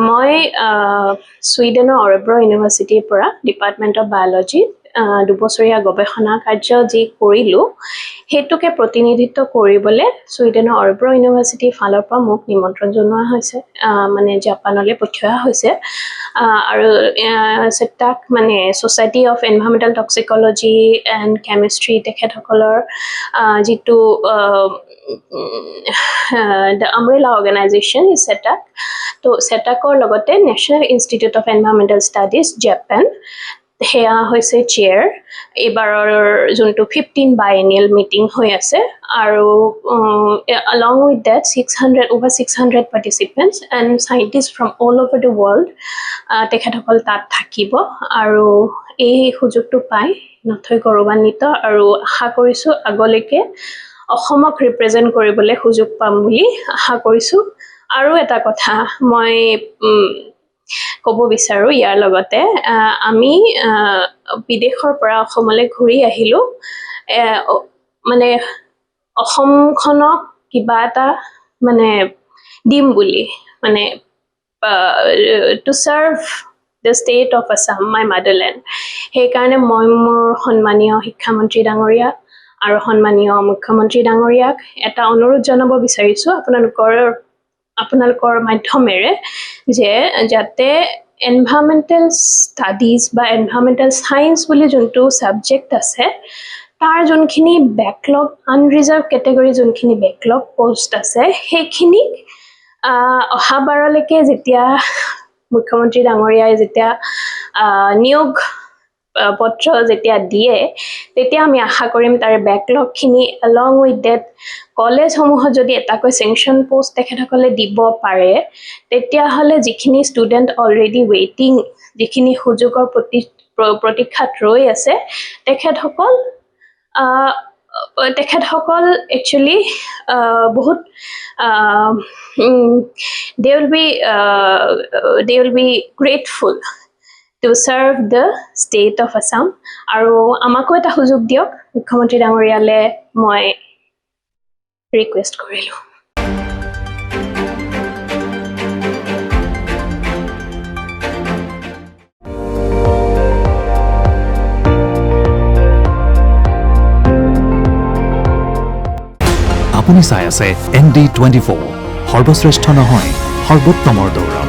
মই ছুইডেনৰ অৰেব্ৰ ইউনিভাৰ্চিটিৰ পৰা ডিপাৰ্টমেণ্ট অফ বায়'লজি দুবছৰীয়া গৱেষণা কাৰ্য যি কৰিলোঁ সেইটোকে প্ৰতিনিধিত্ব কৰিবলৈ ছুইডেনৰ অৰেব্ৰ ইউনিভাৰ্চিটিৰ ফালৰ পৰা মোক নিমন্ত্ৰণ জনোৱা হৈছে, মানে জাপানলৈ পঠিওৱা হৈছে। আৰু তাক মানে society of environmental toxicology and chemistry তেখেতসকলৰ যিটো দ্য আমব্ৰেলা অৰ্গেনাইজেশ্যন ইজ চেটাক, তো চেটাকৰ লগতে national institute of environmental studies Japan, সেয়া হৈছে চেয়াৰ। এইবাৰৰ যোনটো 15 বাইএনিয়েল মিটিং হৈ আছে, আৰু along with that over 600 participants and scientists from all over the world তেখেতসকল তাত থাকিব। আৰু এই সুযোগটো পাই নথৈ গৌৰৱান্বিত, আৰু আশা কৰিছোঁ আগলৈকে অসমক ৰিপ্ৰেজেণ্ট কৰিবলৈ সুযোগ পাম বুলি আশা কৰিছোঁ। আৰু এটা কথা মই ক'ব বিচাৰোঁ, ইয়াৰ লগতে আমি বিদেশৰ পৰা অসমলৈ ঘূৰি আহিলোঁ, মানে অসমখনক কিবা এটা মানে দিম বুলি, মানে to serve the state of Assam, my motherland. সেইকাৰণে মই মোৰ সন্মানীয় শিক্ষামন্ত্ৰী ডাঙৰীয়া আৰু সন্মানীয় মুখ্যমন্ত্ৰী ডাঙৰীয়াক এটা অনুৰোধ জনাব বিচাৰিছোঁ আপোনালোকৰ মাধ্যমেৰে, যে যাতে এনভাইৰনমেণ্টেল ষ্টাডিজ বা এনভাইৰনমেণ্টেল ছায়েন্স বুলি যোনটো ছাবজেক্ট আছে, তাৰ যোনখিনি বেকলগ আনৰিজাৰ্ভ কেটেগৰী যোনখিনি বেকলগ পষ্ট আছে, সেইখিনিক অহাবাৰলৈকে যেতিয়া মুখ্যমন্ত্ৰী ডাঙৰীয়াই যেতিয়া নিয়োগ পত্ৰ যেতিয়া দিয়ে, তেতিয়া আমি আশা কৰিম তাৰে বেকলগখিনি along with that কলেজসমূহত যদি এটাকৈ চেংচন পষ্ট তেখেতসকলে দিব পাৰে, তেতিয়াহ'লে যিখিনি ষ্টুডেণ্ট অলৰেডি ৱেইটিং, যিখিনি সুযোগৰ প্ৰতীক্ষাত ৰৈ আছে, তেখেতসকল একচুৱেলি বহুত they will be grateful to serve the state of Assam. আৰু আমাকো এটা সুযোগ দিয়ক, মুখ্যমন্ত্ৰী ডাঙৰীয়ালে মই ৰিকুৱেষ্ট কৰিলোঁ। আপুনি চাই আছে ND24, সৰ্বশ্ৰেষ্ঠ নহয় সৰ্বোত্তমৰ দৌৰ।